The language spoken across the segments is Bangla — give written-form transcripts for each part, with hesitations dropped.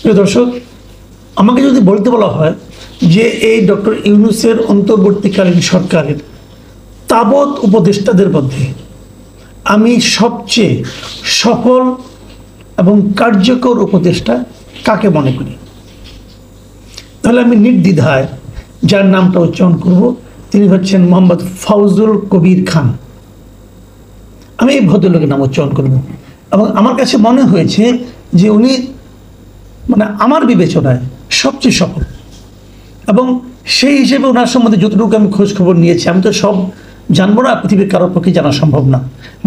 প্রিয় দর্শক, আমাকে যদি বলতে বলা হয় যে এই ডক্টর ইউনূসের অন্তর্বর্তীকালীন সরকারের তাবৎ উপদেষ্টাদের মধ্যে আমি সবচেয়ে সফল এবং কার্যকর উপদেষ্টা কাকে মনে করি, তাহলে আমি নির্দ্বিধায় যার নামটা উচ্চারণ করব তিনি হচ্ছেন মোহাম্মদ ফাউজুল কবির খান। আমি এই ভদ্রলোকের নাম উচ্চারণ করব এবং আমার কাছে মনে হয়েছে যে উনি আমার বিবেচনায় সবচেয়ে সফল, এবং সেই হিসেবে ওনার সম্বন্ধে যতটুকু আমি খোঁজ খবর নিয়েছি, আমি তো সব জানবো না, পৃথিবীর কারোর পক্ষে জানা সম্ভব না।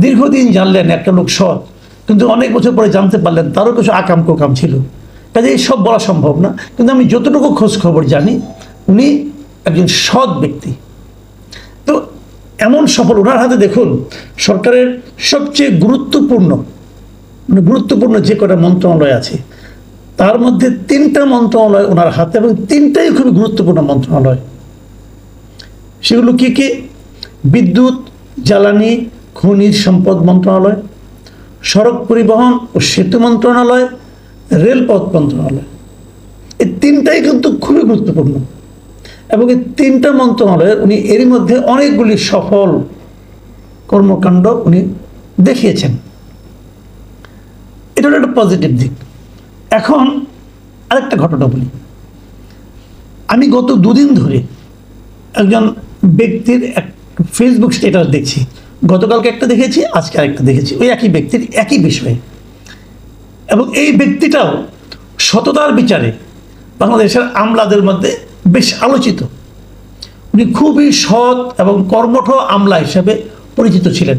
দীর্ঘদিন জানলেন একটা লোক সৎ, কিন্তু অনেক বছর পরে জানতে পারলেন তারও কিছু আকাম কোকাম ছিল, কাজে এই সব বলা সম্ভব না। কিন্তু আমি যতটুকু খোঁজ খবর জানি উনি একজন সৎ ব্যক্তি। তো এমন সফল, ওনার হাতে দেখুন সরকারের সবচেয়ে গুরুত্বপূর্ণ যে কটা মন্ত্রণালয় আছে তার মধ্যে 3টা মন্ত্রণালয় ওনার হাতে, এবং 3টাই খুবই গুরুত্বপূর্ণ মন্ত্রণালয়। সেগুলো কি কি? বিদ্যুৎ, জ্বালানি, খনিজ সম্পদ মন্ত্রণালয়, সড়ক পরিবহন ও সেতু মন্ত্রণালয়, রেলপথ মন্ত্রণালয়। এই 3টাই কিন্তু খুবই গুরুত্বপূর্ণ, এবং এই 3টা মন্ত্রণালয়ের উনি এরই মধ্যে অনেকগুলি সফল কর্মকাণ্ড উনি দেখিয়েছেন। এটা একটা পজিটিভ দিক। এখন আরেকটা ঘটনা বলি। আমি গত 2 দিন ধরে একজন ব্যক্তির এক ফেসবুক স্ট্যাটাস দেখছি, গতকালকে একটা দেখেছি, আজকে আরেকটা দেখেছি, ওই একই ব্যক্তির একই বিষয়ে, এবং এই ব্যক্তিটাও সততার বিচারে বাংলাদেশের আমলাদের মধ্যে বেশ আলোচিত। উনি খুবই সৎ এবং কর্মঠ আমলা হিসেবে পরিচিত ছিলেন,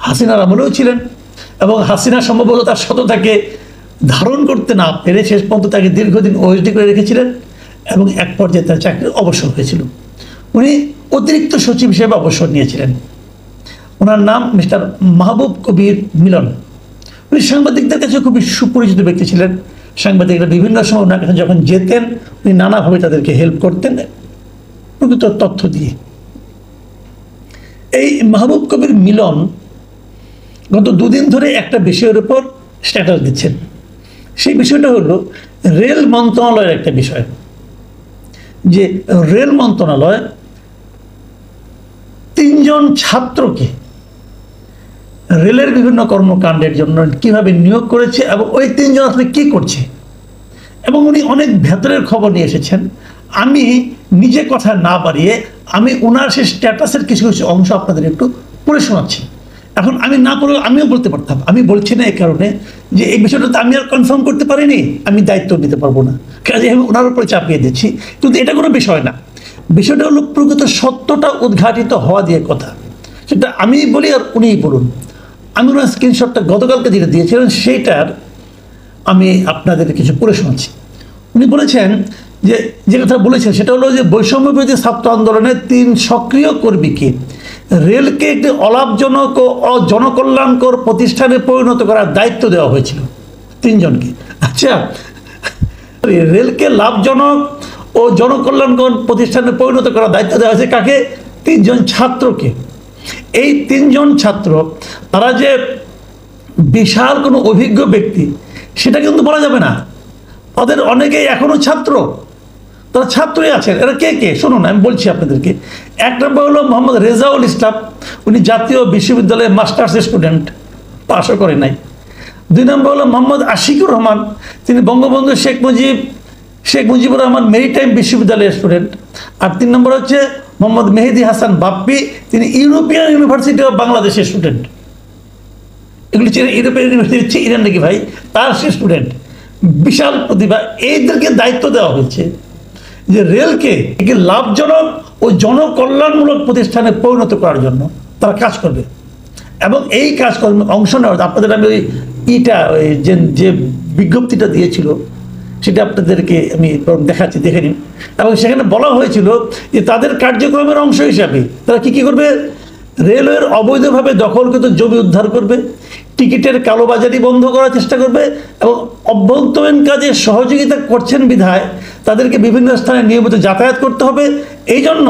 হাসিনার আমলেও ছিলেন, এবং হাসিনা সম্ভবত তার সততাকে ধারণ করতে না পেরে শেষ পর্যন্ত তাকে দীর্ঘদিন ওএসডি করে রেখেছিলেন, এবং এক পর্যায়ে তার চাকরির অবসর হয়েছিল। উনি অতিরিক্ত সচিব হিসেবে অবসর নিয়েছিলেন। ওনার নাম মিস্টার মাহবুব কবির মিলন। উনি সাংবাদিকদের কাছে খুবই সুপরিচিত ব্যক্তি ছিলেন। সাংবাদিকরা বিভিন্ন সময় ওনার কাছে যখন যেতেন উনি নানাভাবে তাদেরকে হেল্প করতেন প্রকৃত তথ্য দিয়ে। এই মাহবুব কবির মিলন গত 2 দিন ধরে একটা বিষয়ের উপর স্ট্যাটাস দিচ্ছেন। সেই বিষয়টা হলো রেল মন্ত্রণালয়ের একটা বিষয়, যে রেল মন্ত্রণালয় 3 জন ছাত্রকে রেলের বিভিন্ন কর্মকাণ্ডের জন্য কিভাবে নিয়োগ করেছে, এবং ওই 3 জন আসলে কী করছে, এবং উনি অনেক ভেতরের খবর নিয়ে এসেছেন। আমি নিজে কথা না বাড়িয়ে আমি ওনার সেই স্ট্যাটাসের কিছু কিছু অংশ আপনাদের একটু পড়ে শোনাচ্ছি। এখন আমি না পড়লেও আমিও বলতে পারতাম, আমি বলছি না এই কারণে যে এই বিষয়টা তো আমি আর কনফার্ম করতে পারিনি, আমি দায়িত্ব নিতে পারবো না, কাজে আমি ওনার উপরে চাপিয়ে দিচ্ছি। কিন্তু এটা কোনো বিষয় না, বিষয়টা হলো প্রকৃত সত্যটা উদ্ঘাটিত হওয়া দিয়ে কথা, সেটা আমি বলি আর উনিই বলুন। আমি ওনার স্ক্রিনশটটা গতকালকে যেটা দিয়েছিলেন সেইটার আমি আপনাদের কিছু পড়ে শোনাচ্ছি। উনি বলেছেন যে কথা বলেছেন সেটা হলো যে বৈষম্য বিরোধী ছাত্র আন্দোলনের 3 সক্রিয় কর্মীকে রেলকে একটি অলাভজনক ও অজনকল্যাণকর প্রতিষ্ঠানে পরিণত করার দায়িত্ব দেওয়া হয়েছিল 3 জনকে। আচ্ছা, রেলকে লাভজনক ও জনকল্যাণকর প্রতিষ্ঠানে পরিণত করার দায়িত্ব দেওয়া হয়েছে কাকে? 3 জন ছাত্রকে। এই 3 জন ছাত্র তারা যে বিশাল কোনো অভিজ্ঞ ব্যক্তি সেটা কিন্তু বলা যাবে না, তাদের অনেকেই এখনো ছাত্র, তারা ছাত্রই আছেন। এরা কে কে শুনুন, আমি বলছি আপনাদেরকে। 1 নম্বর হলো মোহাম্মদ রেজাউল ইসলাম, উনি জাতীয় বিশ্ববিদ্যালয়ের মাস্টার্স স্টুডেন্ট, পাশও করে নাই। 2 নম্বর হলো মোহাম্মদ আশিকুর রহমান, তিনি বঙ্গবন্ধু শেখ মুজিবুর রহমান মেরিটাইম বিশ্ববিদ্যালয়ের স্টুডেন্ট। আর 3 নম্বর হচ্ছে মোহাম্মদ মেহেদি হাসান বাপ্পি, তিনি ইউরোপিয়ান ইউনিভার্সিটি অফ বাংলাদেশের স্টুডেন্ট। এগুলি ইউরোপিয়ান ইউনিভার্সিটি হচ্ছে ইরান নাকি ভাই, তার সে স্টুডেন্ট, বিশাল প্রতিভা। এইদেরকে দায়িত্ব দেওয়া হয়েছে যে রেলকে একটি লাভজনক ও জনকল্যাণমূলক প্রতিষ্ঠানে পরিণত করার জন্য তারা কাজ করবে, এবং এই কাজকর্মে অংশ নেওয়া। আপনাদের আমি ওই যে বিজ্ঞপ্তিটা দিয়েছিল সেটা আপনাদেরকে আমি দেখাচ্ছি, দেখে নিন। এবং সেখানে বলা হয়েছিল যে তাদের কার্যক্রমের অংশ হিসাবে তারা কী করবে? রেলওয়ের অবৈধভাবে দখলকৃত জমি উদ্ধার করবে, টিকিটের কালোবাজারি বন্ধ করার চেষ্টা করবে, এবং অভ্যন্তরীণ কাজে সহযোগিতা করছেন বিধায় তাদেরকে বিভিন্ন স্থানে নিয়মিত যাতায়াত করতে হবে। এই জন্য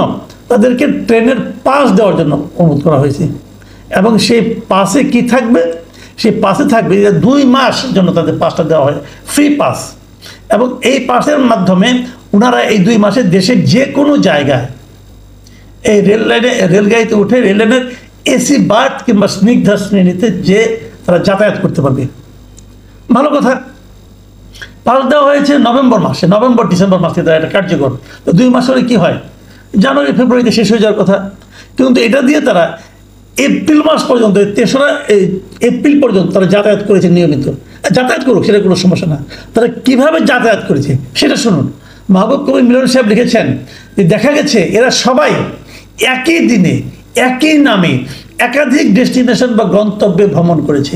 তাদেরকে ট্রেনের পাস দেওয়ার জন্য অনুরোধ করা হয়েছে, এবং সেই পাসে কি থাকবে? সেই পাসে থাকবে 2 মাস জন্য তাদের পাসটা দেওয়া হয়, ফ্রি পাস। এবং এই পাসের মাধ্যমে ওনারা এই 2 মাসে দেশের যে কোনো জায়গায় এই রেলগাড়িতে উঠে রেললাইনের এসি বার্থ কিংবা স্নিগ্ধা শ্রেণীতে যে তারা যাতায়াত করতে পারবে। ভালো কথা। পাস দেওয়া হয়েছে নভেম্বর ডিসেম্বর মাসে তারা এটা কার্যকর। তো 2 মাস হলে কী হয়, জানুয়ারি ফেব্রুয়ারিতে শেষ হয়ে যাওয়ার কথা। কিন্তু এটা দিয়ে তারা এপ্রিল মাস পর্যন্ত 3রা এপ্রিল পর্যন্ত তারা যাতায়াত করেছে নিয়মিত। যাতায়াত করুক, সেটা কোনো সমস্যা না। তারা কীভাবে যাতায়াত করেছে সেটা শুনুন। মাহবুব কবির মিলন সাহেব লিখেছেন যে দেখা গেছে এরা সবাই একই দিনে একই নামে একাধিক ডেস্টিনেশন বা গন্তব্যে ভ্রমণ করেছে।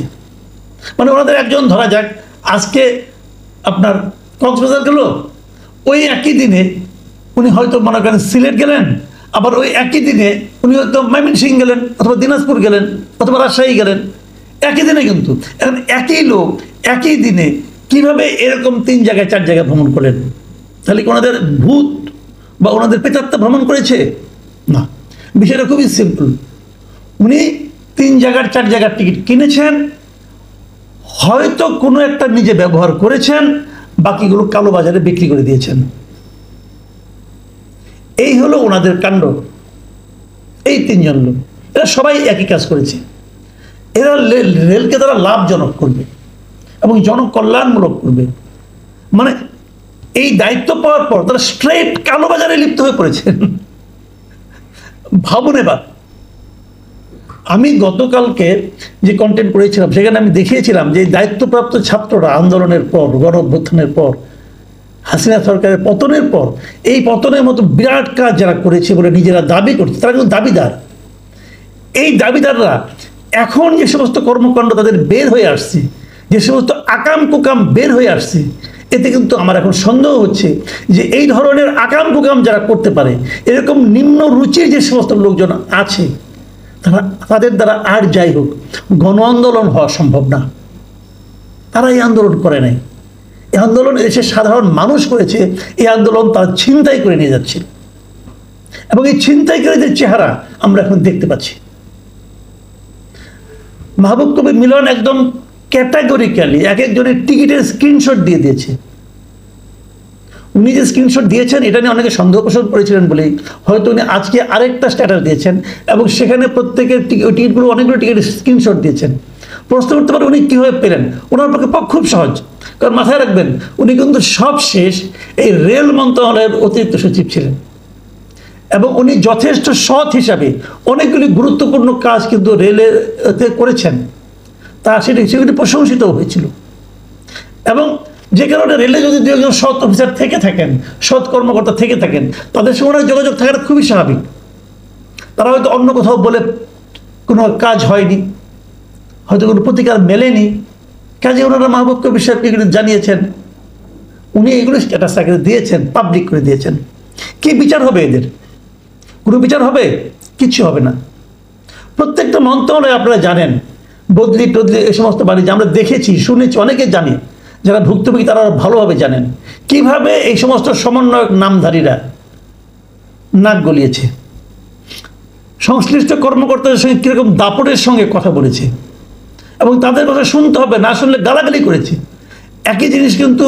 মানে ওনাদের একজন ধরা যাক আজকে আপনার কক্সবাজার গেল, ওই একই দিনে উনি হয়তো মনে করেন সিলেট গেলেন, আবার ওই একই দিনে উনি হয়তো ময়মনসিংহ গেলেন, অথবা দিনাজপুর গেলেন, অথবা রাজশাহী গেলেন, একই দিনে। কিন্তু এখন একই লোক একই দিনে কিভাবে এরকম 3 জায়গায় 4 জায়গায় ভ্রমণ করলেন? তাহলে কি ওনাদের ভূত বা ওনাদের প্রেতাত্মা ভ্রমণ করেছে? না, বিষয়টা খুবই সিম্পল। উনি 3 জায়গার 4 জায়গার টিকিট কিনেছেন, হয়তো কোনো একটা নিজে ব্যবহার করেছেন, বাকিগুলো কালোবাজারে বিক্রি করে দিয়েছেন। এই হলো ওনাদের কাণ্ড। এই 3 জন লোক, এরা সবাই একই কাজ করেছে। এরা রেলকে তারা লাভজনক করবে এবং জনকল্যাণমূলক করবে। মানে এই দায়িত্ব পাওয়ার পর তারা স্ট্রেট কালোবাজারে লিপ্ত হয়ে পড়েছেন। ভাবুন এবার। আমি গতকালকে যে কন্টেন্ট করেছিলাম সেখানে আমি দেখিয়েছিলাম যে দায়িত্বপ্রাপ্ত ছাত্ররা আন্দোলনের পর, গণ অভ্যুত্থানের পর, হাসিনা সরকারের পতনের পর এই পতনের মতো বিরাট কাজ যারা করেছে বলে নিজেরা দাবি করছে, তারা কিন্তু দাবিদার। এই দাবিদাররা এখন যে সমস্ত কর্মকাণ্ড তাদের বের হয়ে আসছে, যে সমস্ত আকাম কুকাম বের হয়ে আসছে, এতে কিন্তু আমার এখন সন্দেহ হচ্ছে যে এই ধরনের আকাম কুকাম যারা করতে পারে, এরকম নিম্ন রুচির যে সমস্ত লোকজন আছে, তাদের দ্বারা আর যাই হোক গণ আন্দোলন হওয়া সম্ভব না। তারা এই আন্দোলন করে নাই। এই আন্দোলন এসে সাধারণ মানুষ করেছে। এই আন্দোলন তারা ছিনতাই করে নিয়ে যাচ্ছে এবং এই ছিনতাইকারীদের চেহারা আমরা এখন দেখতে পাচ্ছি। মাহবুব কবির মিলন একদম ক্যাটাগরিক্যালি এক একজনের টিকিটের স্ক্রিনশট দিয়ে দিয়েছে। উনি যে স্ক্রিনশট দিয়েছেন এটা নিয়ে অনেকে সন্দেহ পোষণ করেছিলেন বলেই হয়তো উনি আজকে আরেকটা স্ট্যাটাস দিয়েছেন এবং সেখানে প্রত্যেকের টিকিটগুলো অনেকগুলো টিকিটের স্ক্রিনশট দিয়েছেন। প্রশ্ন করতে পারে উনি কীভাবে পেলেন? ওনার পক্ষে খুব সহজ। কারণ মাথায় রাখবেন, উনি কিন্তু সবশেষ এই রেল মন্ত্রণালয়ের অতিরিক্ত সচিব ছিলেন এবং উনি যথেষ্ট সৎ হিসাবে অনেকগুলি গুরুত্বপূর্ণ কাজ কিন্তু রেলেতে করেছেন। তা সেগুলি প্রশংসিত হয়েছিল। এবং যে কারণে রেলে যদি 2 একজন সৎ অফিসার থেকে থাকেন, সৎ কর্মকর্তা থেকে থাকেন, তাদের সঙ্গে যোগাযোগ থাকাটা খুবই স্বাভাবিক। তারা হয়তো অন্য কোথাও বলে কোনো কাজ হয়নি, হয়তো কোনো প্রতিকার মেলেনি, কাজে ওনারা মাহবুব কবির সাহেবকে এগুলো জানিয়েছেন। উনি এগুলো স্ট্যাটাস আকারে দিয়েছেন, পাবলিক করে দিয়েছেন। কি বিচার হবে এদের? কোনো বিচার হবে? কিচ্ছু হবে না। প্রত্যেকটা মন্ত্রণালয় আপনারা জানেন, বদলি টদলি এই সমস্ত বাণিজ্য আমরা দেখেছি, শুনেছি, অনেকে জানি। যারা ভুক্তভোগী তারা ভালোভাবে জানেন কিভাবে এই সমস্ত সমন্বয়ক নামধারীরা নাক গলিয়েছে, সংশ্লিষ্ট কর্মকর্তাদের সঙ্গে কীরকম দাপটের সঙ্গে কথা বলেছে এবং তাদের কথা শুনতে হবে, না শুনলে গালাগালি করেছে। একই জিনিস কিন্তু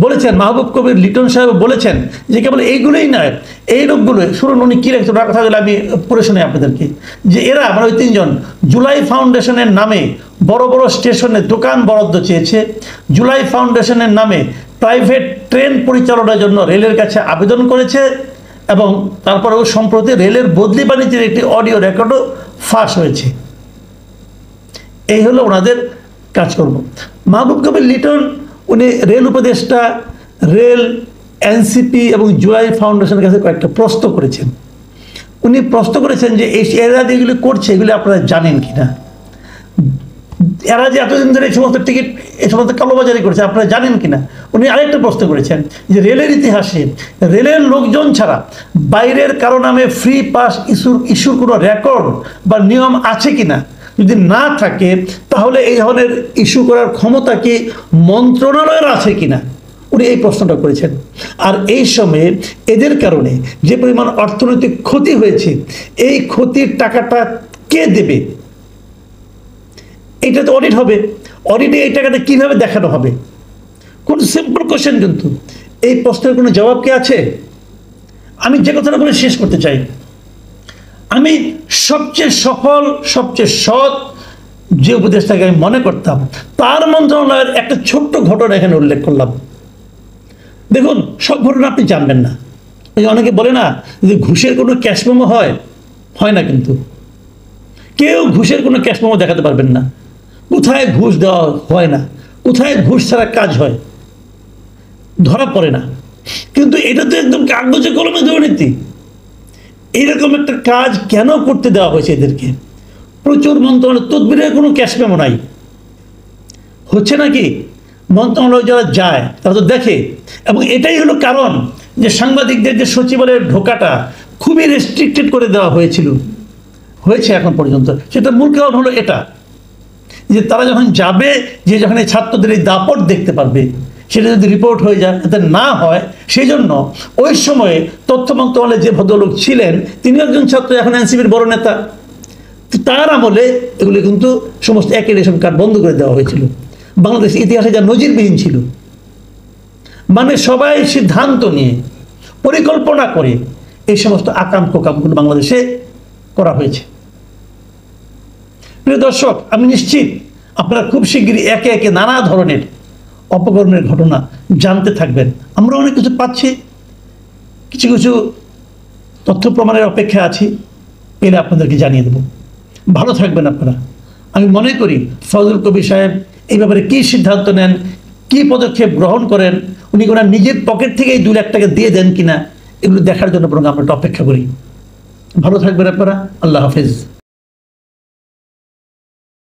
বলেছেন মাহবুব কবির লিটন সাহেব বলেছেন যে কেবল এইগুলোই নয়, এই লোকগুলো শুনুন উনি কী রেখেছেন কথা বলে আমি পড়ে শুনি আপনাদেরকে। যে এরা মানে ওই 3 জন জুলাই ফাউন্ডেশনের নামে বড় বড় স্টেশনে দোকান বরাদ্দ চেয়েছে, জুলাই ফাউন্ডেশনের নামে প্রাইভেট ট্রেন পরিচালনার জন্য রেলের কাছে আবেদন করেছে এবং তারপরেও সম্প্রতি রেলের বদলি বাণিজ্যের একটি অডিও রেকর্ডও ফাঁস হয়েছে। এই হলো ওনাদের কাজকর্ম। মাহবুব কবির লিটন উনি রেল উপদেষ্টা, রেল, এনসিপি এবং জুলাই ফাউন্ডেশনের কাছে কয়েকটা প্রশ্ন করেছেন। উনি প্রশ্ন করেছেন যে এরা যেগুলি করছে এগুলি আপনারা জানেন কি না? এরা যে এতদিন ধরে এই সমস্ত টিকিট এই সমস্ত কালোবাজারি করছে আপনারা জানেন কি না? উনি আরেকটা প্রশ্ন করেছেন যে রেলের ইতিহাসে রেলের লোকজন ছাড়া বাইরের কারো নামে ফ্রি পাস ইস্যুর কোনো রেকর্ড বা নিয়ম আছে কি না? যদি না থাকে তাহলে এই ধরনের ইস্যু করার ক্ষমতা কি মন্ত্রণালয়ের আছে কিনা? উনি এই প্রশ্নটা করেছেন। আর এই সময়ে এদের কারণে যে পরিমাণ অর্থনৈতিক ক্ষতি হয়েছে, এই ক্ষতির টাকাটা কে দেবে? এটা তো অডিট হবে। অডিটে এই টাকাটা কীভাবে দেখানো হবে? খুব সিম্পল কোশ্চেন, কিন্তু এই প্রশ্নের কোনো জবাব কি আছে? আমি যে কথাটা বলে শেষ করতে চাই, আমি সবচেয়ে সফল, সবচেয়ে সৎ যে উপদেশটাকে আমি মনে করতাম, তার মন্ত্রণালয়ের একটা ছোট্ট ঘটনা এখানে উল্লেখ করলাম। দেখুন, সব ঘটনা আপনি জানবেন না। এই অনেকে বলে না যে ঘুষের কোনো ক্যাশ মেমো হয়, হয় না। কিন্তু কেউ ঘুষের কোনো ক্যাশ মেমো দেখাতে পারবেন না। কোথায় ঘুষ দেওয়া হয় না, কোথায় ঘুষ ছাড়া কাজ হয়, ধরা পড়ে না। কিন্তু এটা তো একদম কাগজে কলমে দুর্নীতি। এইরকম একটা কাজ কেন করতে দেওয়া হয়েছে এদেরকে? প্রচুর মন্ত্রণালয়, তদবিরের কোনো ক্যাশ মেমো নাই। হচ্ছে নাকি মন্ত্রণালয় যারা যায় তারা তো দেখে, এবং এটাই হলো কারণ যে সাংবাদিকদের যে সচিবালয়ে ঢোকাটা খুবই রেস্ট্রিক্টেড করে দেওয়া হয়েছে এখন পর্যন্ত। সেটা মূল কারণ হলো এটা, যে তারা যখন যাবে, যে যখন এই ছাত্রদের এই দাপট দেখতে পারবে, সেটা যদি রিপোর্ট হয়ে যায়, যাতে না হয় সেই জন্য ওই সময়ে তথ্য মন্ত্রণালয়ে যে ভদ্রলোক ছিলেন তিনি একজন ছাত্র, এখন এনসিপির বড় নেতা। তার আমলে এগুলি কিন্তু সমস্ত একই রেশন কার্ড বন্ধ করে দেওয়া হয়েছিল। বাংলাদেশের ইতিহাসে যা নজিরবিহীন ছিল। মানে সবাই সিদ্ধান্ত নিয়ে, পরিকল্পনা করে এই সমস্ত আকাম কোকামগুলো বাংলাদেশে করা হয়েছে। প্রিয় দর্শক, আমি নিশ্চিত আপনারা খুব শিগগিরই একে একে নানা ধরনের অপকর্মের ঘটনা জানতে থাকবেন। আমরা অনেক কিছু পাচ্ছি, কিছু কিছু তথ্য প্রমাণের অপেক্ষা আছি, পেলে আপনাদেরকে জানিয়ে দেব। ভালো থাকবেন আপনারা। আমি মনে করি ফজল কবির সাহেব এই ব্যাপারে কী সিদ্ধান্ত নেন, কী পদক্ষেপ গ্রহণ করেন, উনি ওনার নিজের পকেট থেকে এই 2 লাখ টাকা দিয়ে দেন কিনা, এগুলো দেখার জন্য বরং আমরা একটু অপেক্ষা করি। ভালো থাকবেন আপনারা। আল্লাহ হাফেজ।